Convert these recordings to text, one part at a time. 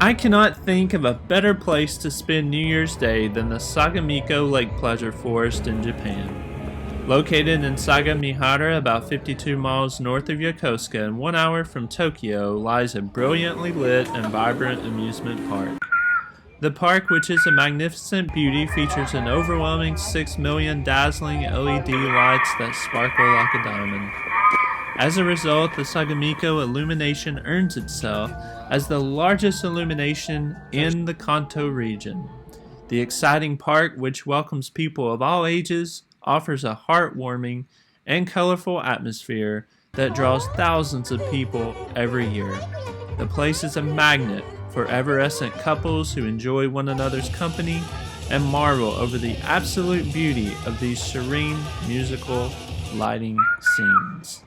I cannot think of a better place to spend New Year's Day than the Sagamiko Lake Pleasure Forest in Japan. Located in Sagamihara, about 52 miles north of Yokosuka and 1 hour from Tokyo, lies a brilliantly lit and vibrant amusement park. The park, which is a magnificent beauty, features an overwhelming 6 million dazzling LED lights that sparkle like a diamond. As a result, the Sagamiko Illumination earns itself as the largest illumination in the Kanto region. The exciting park, which welcomes people of all ages, offers a heartwarming and colorful atmosphere that draws thousands of people every year. The place is a magnet for effervescent couples who enjoy one another's company and marvel over the absolute beauty of these serene musical lighting scenes.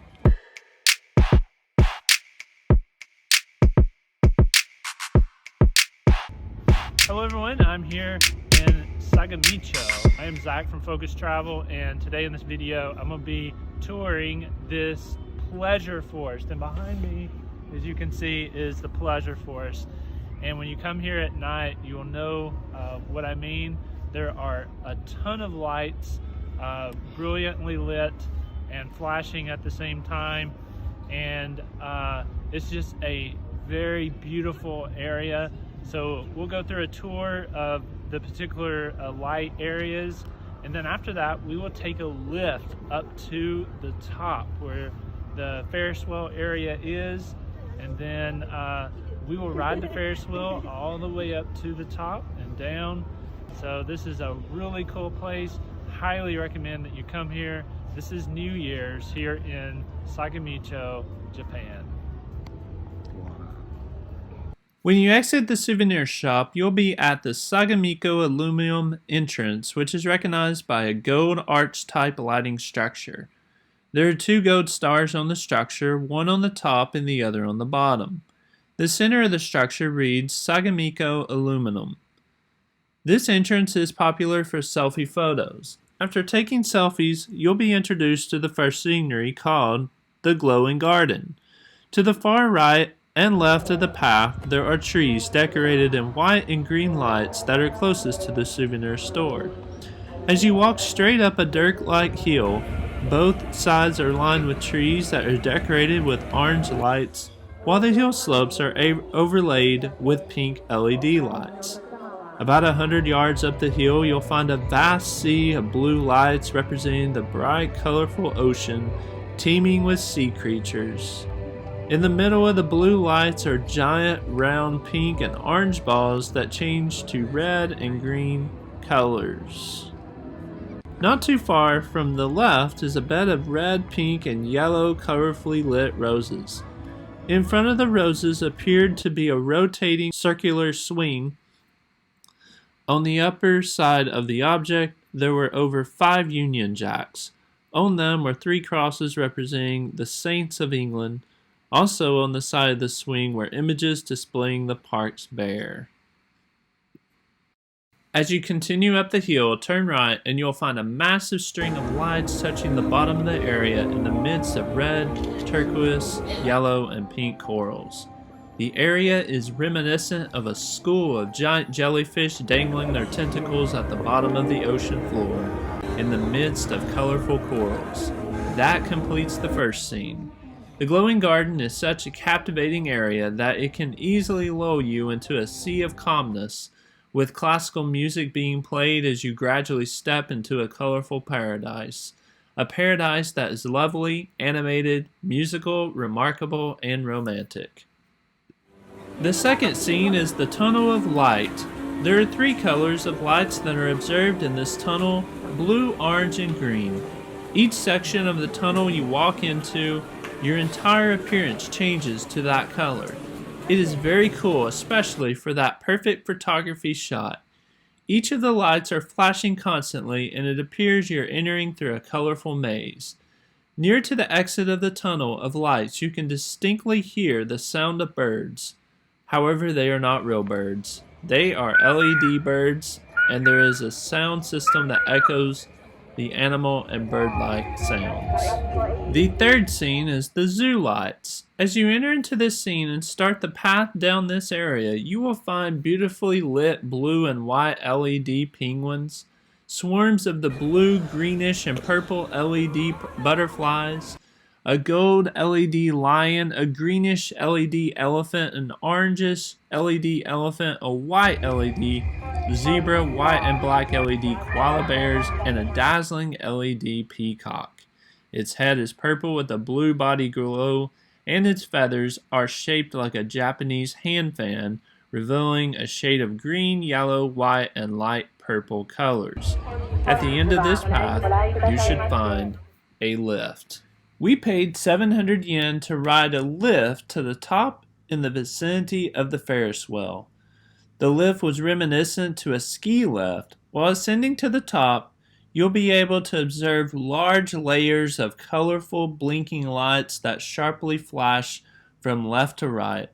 Hello everyone, I'm here in Sagamiko. I am Zach from Focus Travel, and today in this video I'm going to be touring this pleasure forest, and behind me, as you can see, is the pleasure forest. And when you come here at night, you will know what I mean. There are a ton of lights, brilliantly lit and flashing at the same time, and it's just a very beautiful area. So we'll go through a tour of the particular light areas, and then after that we will take a lift up to the top where the Ferris wheel area is, and then we will ride the Ferris wheel all the way up to the top and down. So this is a really cool place. Highly recommend that you come here. This is New Year's here in Sagamiko, Japan. When you exit the souvenir shop, you'll be at the Sagamiko Illumillion entrance, which is recognized by a gold arch type lighting structure. There are 2 gold stars on the structure, one on the top and the other on the bottom. The center of the structure reads Sagamiko Illumination. This entrance is popular for selfie photos. After taking selfies, you'll be introduced to the first scenery called the Glowing Garden. To the far right and left of the path, there are trees decorated in white and green lights that are closest to the souvenir store. As you walk straight up a dirt-like hill, both sides are lined with trees that are decorated with orange lights, while the hill slopes are overlaid with pink LED lights. About 100 yards up the hill, you'll find a vast sea of blue lights representing the bright, colorful ocean teeming with sea creatures. In the middle of the blue lights are giant, round pink and orange balls that change to red and green colors. Not too far from the left is a bed of red, pink, and yellow colorfully lit roses. In front of the roses appeared to be a rotating circular swing. On the upper side of the object, there were over 5 Union Jacks. On them were 3 crosses representing the Saints of England. Also on the side of the swing were images displaying the park's bear. As you continue up the hill, turn right and you'll find a massive string of lights touching the bottom of the area in the midst of red, turquoise, yellow, and pink corals. The area is reminiscent of a school of giant jellyfish dangling their tentacles at the bottom of the ocean floor in the midst of colorful corals. That completes the first scene. The glowing garden is such a captivating area that it can easily lull you into a sea of calmness, with classical music being played as you gradually step into a colorful paradise. A paradise that is lovely, animated, musical, remarkable, and romantic. The second scene is the Tunnel of Light. There are 3 colors of lights that are observed in this tunnel: blue, orange, and green. Each section of the tunnel you walk into, your entire appearance changes to that color. It is very cool, especially for that perfect photography shot. Each of the lights are flashing constantly, and it appears you're entering through a colorful maze. Near to the exit of the tunnel of lights, you can distinctly hear the sound of birds. However, they are not real birds. They are LED birds, and there is a sound system that echoes the animal and bird-like sounds. The third scene is the zoo lights. As you enter into this scene and start the path down this area, you will find beautifully lit blue and white LED penguins, swarms of the blue, greenish, and purple LED butterflies, a gold LED lion, a greenish LED elephant, an orangish LED elephant, a white LED zebra, white and black LED koala bears, and a dazzling LED peacock. Its head is purple with a blue body glow, and its feathers are shaped like a Japanese hand fan, revealing a shade of green, yellow, white, and light purple colors. At the end of this path, you should find a lift. We paid 700 yen to ride a lift to the top in the vicinity of the Ferris wheel. The lift was reminiscent to a ski lift. While ascending to the top, you'll be able to observe large layers of colorful blinking lights that sharply flash from left to right.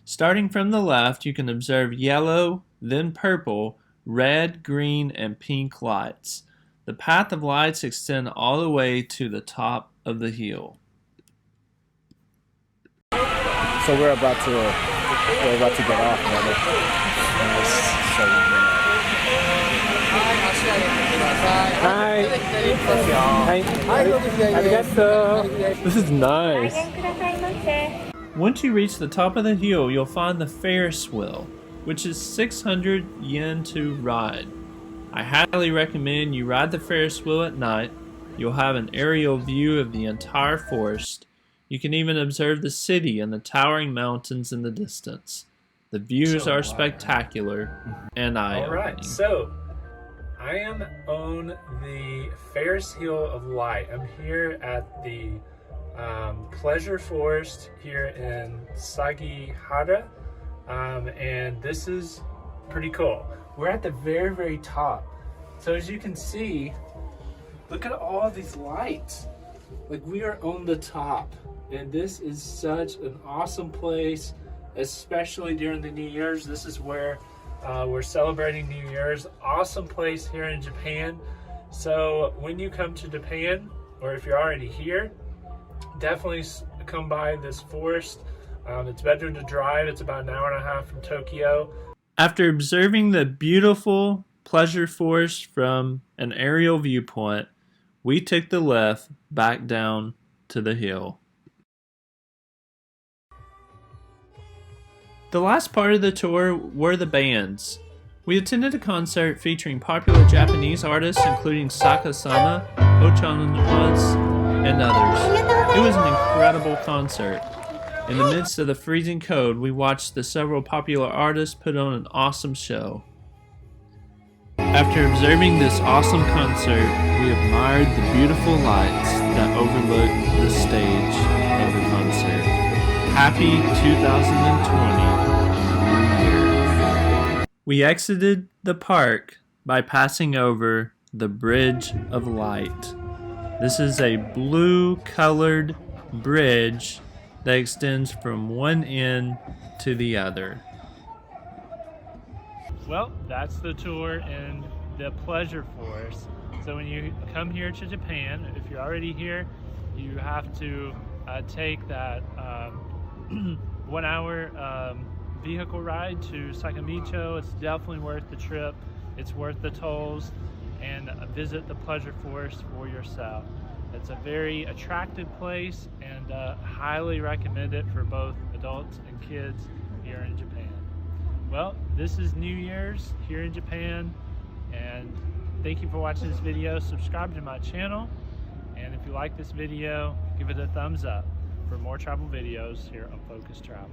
Starting from the left, you can observe yellow, then purple, red, green, and pink lights. The path of lights extend all the way to the top of the hill. So we're about to get off, brother. Hi. This is nice. Once you reach the top of the hill, you'll find the Ferris wheel, which is 600 yen to ride. I highly recommend you ride the Ferris wheel at night. You'll have an aerial view of the entire forest. You can even observe the city and the towering mountains in the distance. The views are spectacular and eye-opening. Alright, so I am on the Ferris Wheel of Light. I'm here at the Pleasure Forest here in Sagihara, and this is pretty cool. We're at the very, very top. So as you can see, look at all these lights. Like, we are on the top, and this is such an awesome place, especially during the New Year's. This is where we're celebrating New Year's. Awesome place here in Japan. So when you come to Japan, or if you're already here, definitely come by this forest. It's better to drive. It's about an hour and a half from Tokyo. After observing the beautiful Pleasure Forest from an aerial viewpoint, we took the lift back down to the hill. The last part of the tour were the bands. We attended a concert featuring popular Japanese artists including Saka-sama, Ochanwas, and others. It was an incredible concert. In the midst of the freezing cold, we watched the several popular artists put on an awesome show. After observing this awesome concert, we admired the beautiful lights that overlook the stage of the concert. Happy 2020 New Year. We exited the park by passing over the Bridge of Light. This is a blue-colored bridge that extends from one end to the other. Well, that's the tour in the Pleasure Forest. So when you come here to Japan, if you're already here, you have to take that 1 hour vehicle ride to Sagamiko. It's definitely worth the trip. It's worth the tolls, and visit the Pleasure Forest for yourself. It's a very attractive place, and highly recommend it for both adults and kids here in Japan. Well, this is New Year's here in Japan, and thank you for watching this video. Subscribe to my channel, and if you like this video, give it a thumbs up for more travel videos here on Focus Travel.